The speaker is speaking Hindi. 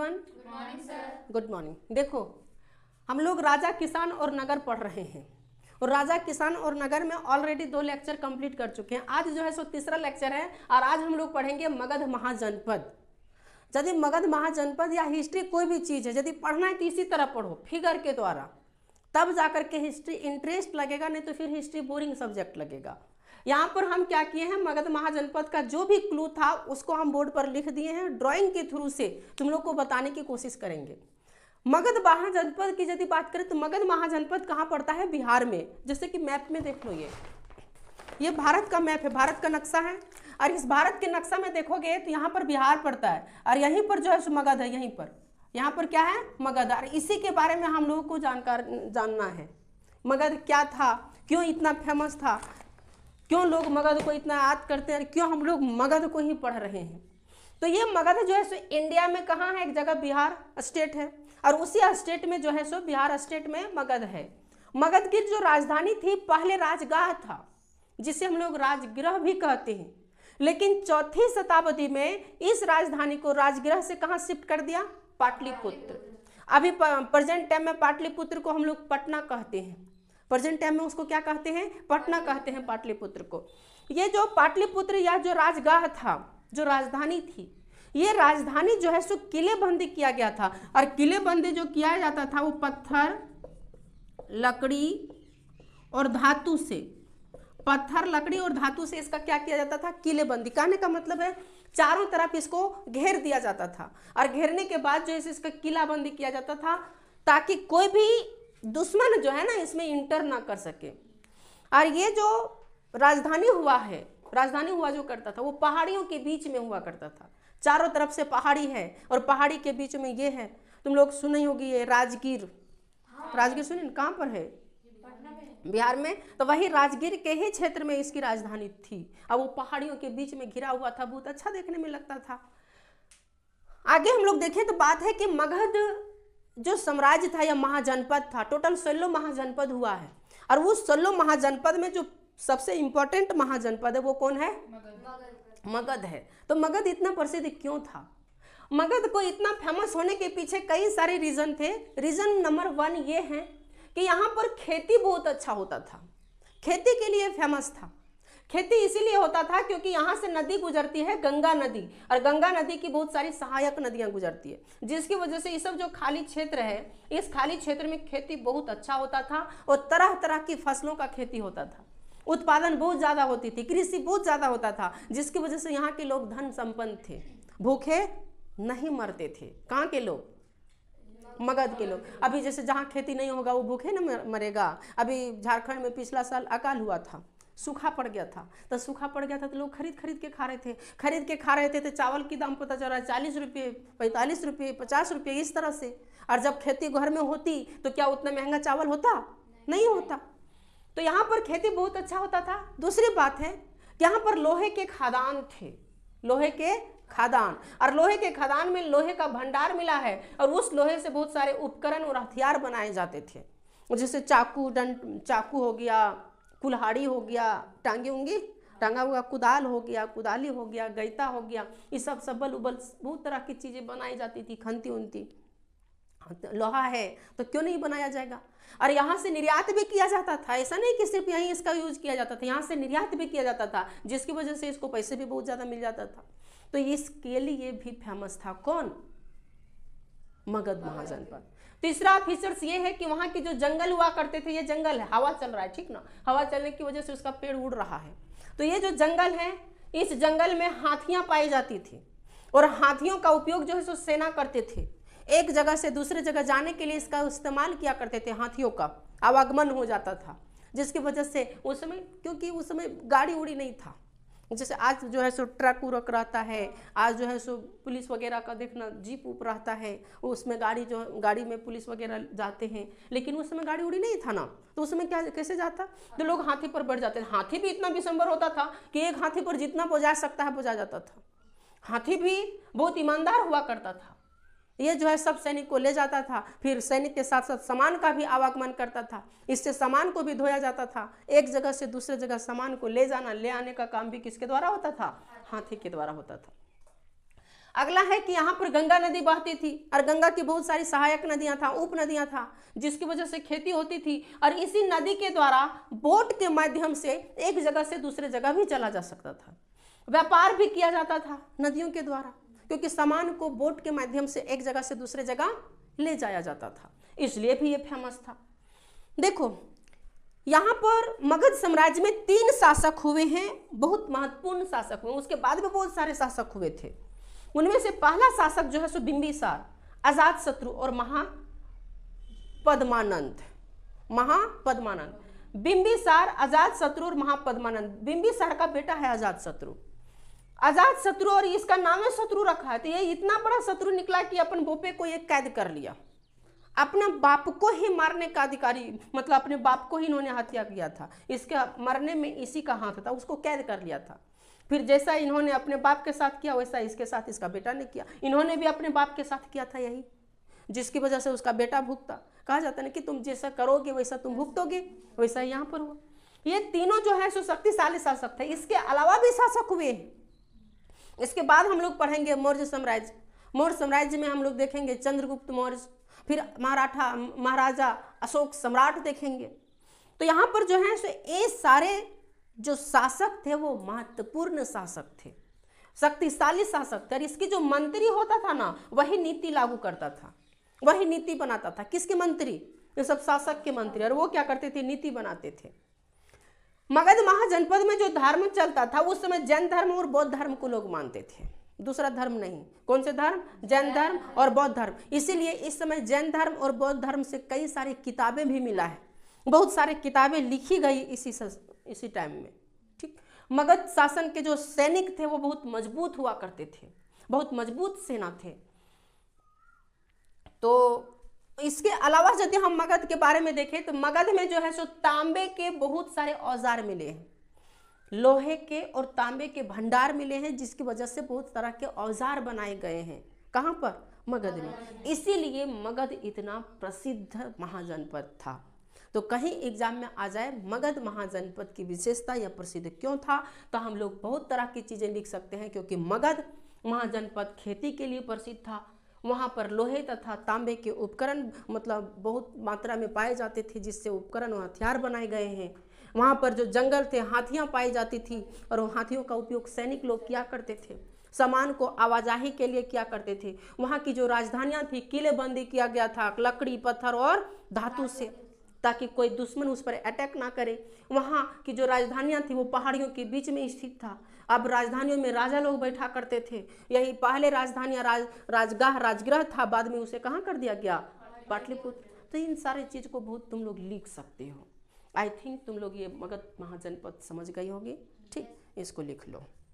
एवरीवन। Good morning. देखो, हम लोग राजा, किसान और नगर पढ़ रहे हैं और राजा, किसान और नगर में ऑलरेडी 2 लेक्चर कंप्लीट कर चुके हैं। आज जो है सो तीसरा लेक्चर है और आज हम लोग पढ़ेंगे मगध महाजनपद। यदि मगध महाजनपद या हिस्ट्री कोई भी चीज़ है, यदि पढ़ना है तो इसी तरह पढ़ो, फिगर के द्वारा, तब जाकर के हिस्ट्री इंटरेस्ट लगेगा, नहीं तो फिर हिस्ट्री बोरिंग सब्जेक्ट लगेगा। यहाँ पर हम क्या किए हैं, मगध महाजनपद का जो भी क्लू था उसको हम बोर्ड पर लिख दिए हैं। ड्राइंग के थ्रू से तुम लोग को बताने की कोशिश करेंगे। मगध महाजनपद की यदि बात करें तो मगध महाजनपद कहाँ पड़ता है? बिहार में। जैसे कि मैप में देख लो, ये भारत का मैप है, भारत का नक्शा है और इस भारत के नक्शा में देखोगे तो यहाँ पर बिहार पड़ता है और यहीं पर जो है सो मगध है। यहीं पर, यहाँ पर क्या है? मगध। और इसी के बारे में हम लोगों को जानना है। मगध क्या था, क्यों इतना फेमस था, क्यों लोग मगध को इतना याद करते हैं, क्यों हम लोग मगध को ही पढ़ रहे हैं। तो ये मगध जो है सो इंडिया में कहाँ है? एक जगह बिहार स्टेट है और उसी स्टेट में जो है सो बिहार स्टेट में मगध है। मगध की जो राजधानी थी पहले राजगाह था, जिसे हम लोग राजगृह भी कहते हैं, लेकिन 4वीं शताब्दी में इस राजधानी को राजगृह से कहाँ शिफ्ट कर दिया? पाटलिपुत्र। अभी प्रेजेंट टाइम में पाटलिपुत्र को हम लोग पटना कहते हैं। प्रेजेंट टाइम में उसको क्या कहते हैं? पटना कहते हैं पाटलिपुत्र को। ये जो पाटलिपुत्र या जो राजगाह था, जो राजधानी थी, ये राजधानी जो है सो किलेबंदी किया गया था और किलेबंदी जो किया जाता था वो पत्थर, लकड़ी और धातु से, पत्थर, लकड़ी और धातु से इसका क्या किया जाता था? किलेबंदी। कहने का मतलब है चारों तरफ इसको घेर दिया जाता था और घेरने के बाद जो है इसका किलाबंदी किया जाता था ताकि कोई भी दुश्मन जो है ना इसमें इंटर ना कर सके। और ये जो राजधानी हुआ जो करता था वो पहाड़ियों के बीच में हुआ करता था। चारों तरफ से पहाड़ी है और पहाड़ी के बीच में ये है, तुम लोग सुनी होगी ये राजगीर। राजगीर सुनी? कहाँ पर है? बिहार में। तो वही राजगीर के ही क्षेत्र में इसकी राजधानी थी और वो पहाड़ियों के बीच में घिरा हुआ था। बहुत अच्छा देखने में लगता था। आगे हम लोग देखें तो बात है कि मगध जो साम्राज्य था या महाजनपद था, टोटल 16 महाजनपद हुआ है और उस 16 महाजनपद में जो सबसे इंपॉर्टेंट महाजनपद है वो कौन है? मगध है। तो मगध इतना प्रसिद्ध क्यों था? मगध को इतना फेमस होने के पीछे कई सारे रीजन थे। रीजन नंबर 1 ये है कि यहाँ पर खेती बहुत अच्छा होता था, खेती के लिए फेमस था। खेती इसीलिए होता था क्योंकि यहाँ से नदी गुजरती है, गंगा नदी, और गंगा नदी की बहुत सारी सहायक नदियाँ गुजरती है, जिसकी वजह से ये सब जो खाली क्षेत्र है, इस खाली क्षेत्र में खेती बहुत अच्छा होता था और तरह तरह की फसलों का खेती होता था। उत्पादन बहुत ज़्यादा होती थी, कृषि बहुत ज़्यादा होता था, जिसकी वजह से यहाँ के लोग धन संपन्न थे, भूखे नहीं मरते थे। कहाँ के लोग? मगध के लोग। अभी जैसे जहाँ खेती नहीं होगा वो भूखे न मरेगा। अभी झारखंड में पिछला साल अकाल हुआ था, सूखा पड़ गया था, तो सूखा पड़ गया था तो लोग खरीद के खा रहे थे। तो चावल की दाम पता चल रहा है 40 रुपये, 45 रुपये, 50 रुपये, इस तरह से। और जब खेती घर में होती तो क्या उतना महंगा चावल होता? नहीं होता। तो यहाँ पर खेती बहुत अच्छा होता था। दूसरी बात है कि यहाँ पर लोहे के खदान थे, लोहे के खदान, और लोहे के खदान में लोहे का भंडार मिला है और उस लोहे से बहुत सारे उपकरण और हथियार बनाए जाते थे, जैसे चाकू हो गया, कुल्हाड़ी हो गया, टांगा हुआ कुदाल हो गया, कुदाली हो गया, गैता हो गया, ये सब सबल उबल बहुत तरह की चीज़ें बनाई जाती थी। खंती उनती लोहा है तो क्यों नहीं बनाया जाएगा। और यहाँ से निर्यात भी किया जाता था, ऐसा नहीं कि सिर्फ यहीं इसका यूज किया जाता था, यहाँ से निर्यात भी किया जाता था, जिसकी वजह से इसको पैसे भी बहुत ज़्यादा मिल जाता था। तो इसके लिए भी फेमस था कौन? मगध महाजनपद। तीसरा फीचर्स ये है कि वहाँ के जो जंगल हुआ करते थे, ये जंगल है, हवा चल रहा है, ठीक ना, हवा चलने की वजह से उसका पेड़ उड़ रहा है। तो ये जो जंगल है, इस जंगल में हाथियाँ पाई जाती थी और हाथियों का उपयोग जो है सो सेना करते थे। एक जगह से दूसरे जगह जाने के लिए इसका इस्तेमाल किया करते थे, हाथियों का आवागमन हो जाता था, जिसकी वजह से उस समय, क्योंकि उस समय गाड़ी उड़ी नहीं था, जैसे आज जो है सो ट्रक उरक रहता है, आज जो है सो पुलिस वगैरह का देखना, जीप उप रहता है, उसमें गाड़ी में पुलिस वगैरह जाते हैं, लेकिन उस समय गाड़ी उड़ी नहीं था ना, तो उस समय क्या कैसे जाता? तो लोग हाथी पर बैठ जाते थे। हाथी भी इतना विशंबर होता था कि एक हाथी पर जितना पहुँचा सकता है पहुँचा जाता था। हाथी भी बहुत ईमानदार हुआ करता था। ये जो है सब सैनिक को ले जाता था, फिर सैनिक के साथ साथ सामान का भी आवागमन करता था, इससे सामान को भी धोया जाता था। एक जगह से दूसरे जगह सामान को ले जाना, ले आने का काम भी किसके द्वारा होता था? हाथी के द्वारा होता था। अगला है कि यहाँ पर गंगा नदी बहती थी और गंगा की बहुत सारी सहायक नदियां था, उप नदियां था, जिसकी वजह से खेती होती थी और इसी नदी के द्वारा बोट के माध्यम से एक जगह से दूसरे जगह भी चला जा सकता था। व्यापार भी किया जाता था नदियों के द्वारा, क्योंकि सामान को बोट के माध्यम से एक जगह से दूसरे जगह ले जाया जाता था, इसलिए भी ये फेमस था। देखो यहाँ पर मगध साम्राज्य में 3 शासक हुए हैं, बहुत महत्वपूर्ण शासक हुए, उसके बाद भी बहुत सारे शासक हुए थे। उनमें से पहला शासक जो है सो बिंबिसार, अजातशत्रु और महापद्मानंद। बिंबिसार, अजातशत्रु और महापद्मानंद। बिंबिसार का बेटा है अजातशत्रु। अजातशत्रु और इसका नाम है शत्रु रखा है, तो ये इतना बड़ा शत्रु निकला कि अपन बोपे को ये कैद कर लिया। अपने बाप को ही मारने का अधिकारी, मतलब अपने बाप को ही इन्होंने हत्या किया था, इसके मरने में इसी का हाथ था, उसको कैद कर लिया था। फिर जैसा इन्होंने अपने बाप के साथ किया वैसा इसके साथ इसका बेटा ने किया। इन्होंने भी अपने बाप के साथ किया था यही, जिसकी वजह से उसका बेटा भुगता। कहा जाता है ना कि तुम जैसा करोगे वैसा तुम भुगतोगे, वैसा ही यहाँ पर हुआ। ये तीनों जो है सो शक्तिशाली शासक थे। इसके अलावा भी शासक हुए। इसके बाद हम लोग पढ़ेंगे मौर्य साम्राज्य। मौर्य साम्राज्य में हम लोग देखेंगे चंद्रगुप्त मौर्य, फिर महाराजा अशोक सम्राट देखेंगे। तो यहाँ पर जो है सो ये सारे जो शासक थे वो महत्वपूर्ण शासक थे, शक्तिशाली शासक थे। और इसकी जो मंत्री होता था ना, वही नीति लागू करता था, वही नीति बनाता था। किसके मंत्री? ये सब शासक के मंत्री। और वो क्या करते थे? नीति बनाते थे। मगध महाजनपद में जो धर्म चलता था उस समय जैन धर्म और बौद्ध धर्म को लोग मानते थे, दूसरा धर्म नहीं। कौन से धर्म? जैन धर्म और बौद्ध धर्म। इसीलिए इस समय जैन धर्म और बौद्ध धर्म से कई सारी किताबें भी मिला है, बहुत सारी किताबें लिखी गई इसी टाइम में। ठीक। मगध शासन के जो सैनिक थे वो बहुत मजबूत हुआ करते थे, बहुत मजबूत सेना थे। तो इसके अलावा यदि हम मगध के बारे में देखें तो मगध में जो है सो तांबे के बहुत सारे औजार मिले हैं, लोहे के और तांबे के भंडार मिले हैं, जिसकी वजह से बहुत तरह के औजार बनाए गए हैं। कहाँ पर? मगध में। इसीलिए मगध इतना प्रसिद्ध महाजनपद था। तो कहीं एग्जाम में आ जाए मगध महाजनपद की विशेषता या प्रसिद्ध क्यों था, तो हम लोग बहुत तरह की चीज़ें लिख सकते हैं। क्योंकि मगध महाजनपद खेती के लिए प्रसिद्ध था, वहाँ पर लोहे तथा तांबे के उपकरण मतलब बहुत मात्रा में पाए जाते थे, जिससे उपकरण और हथियार बनाए गए हैं। वहाँ पर जो जंगल थे, हाथियाँ पाई जाती थी और वो हाथियों का उपयोग सैनिक लोग किया करते थे, सामान को आवाजाही के लिए किया करते थे। वहाँ की जो राजधानियाँ थी, किलेबंदी किया गया था लकड़ी, पत्थर और धातु से, ताकि कोई दुश्मन उस पर अटैक ना करे। वहाँ की जो राजधानियाँ थी वो पहाड़ियों के बीच में स्थित था। अब राजधानियों में राजा लोग बैठा करते थे। यही पहले राजधानियाँ राजगाह राजगृह था, बाद में उसे कहाँ कर दिया गया? पाटलिपुत्र। तो इन सारे चीज़ को बहुत तुम लोग लिख सकते हो। आई थिंक तुम लोग ये मगध महाजनपद समझ गई होगी। ठीक, इसको लिख लो।